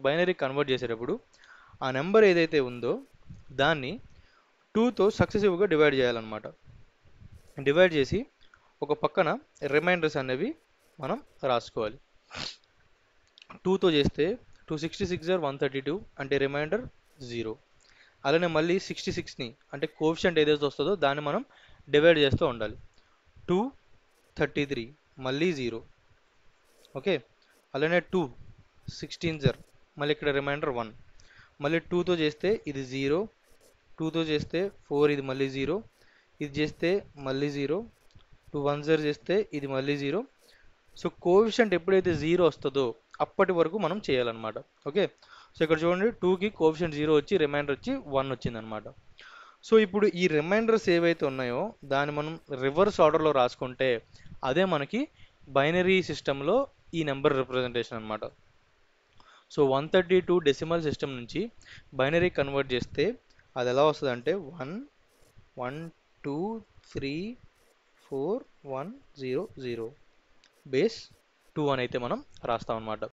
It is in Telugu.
బైనరీ కన్వర్ట్ చేసేటప్పుడు ఆ నెంబర్ ఏదైతే ఉందో దాన్ని 2తో సక్సెసివ్గా డివైడ్ చేయాలన్నమాట. డివైడ్ చేసి ఒక పక్కన రిమైండర్స్ అనేవి మనం రాసుకోవాలి. 2తో చేస్తే 266 ఆర్ 132 అంటే రిమైండర్ 0. అలానే మళ్ళీ 66ని అంటే కోఎఫిషియంట్ ఏదైతే వస్తుందో దాన్ని మనం డివైడ్ చేస్తూ ఉండాలి. 233 మళ్ళీ 0. ఓకే, అలానే 16 మళ్ళీ ఇక్కడ రిమైండర్ 1. మళ్ళీ 2తో చేస్తే ఇది 0, 2తో చేస్తే 4, ఇది మళ్ళీ 0, ఇది చేస్తే మళ్ళీ 0, 2 1 చేస్తే ఇది మళ్ళీ 0. సో కోఎఫిషియంట్ ఎప్పుడైతే 0 వస్తుందో అప్పటి వరకు మనం చేయాలన్నమాట. ఓకే, సో ఇక్కడ చూడండి 2కి కోఎఫిషియంట్ 0 వచ్చి రిమైండర్ వచ్చి 1 వచ్చిందనమాట. సో ఇప్పుడు ఈ రిమైండర్స్ ఏవైతే ఉన్నాయో దాన్ని మనం రివర్స్ ఆర్డర్లో రాసుకుంటే అదే మనకి బైనరీ సిస్టంలో ఈ నెంబర్ రిప్రజెంటేషన్ అనమాట. సో 132 డెసిమల్ సిస్టమ్ నుంచి బైనరీ కన్వర్ట్ చేస్తే అది ఎలా వస్తుంది అంటే 1 1 2 3 4 1 0 0 బేస్ 2 అని అయితే మనం రాస్తాం అనమాట.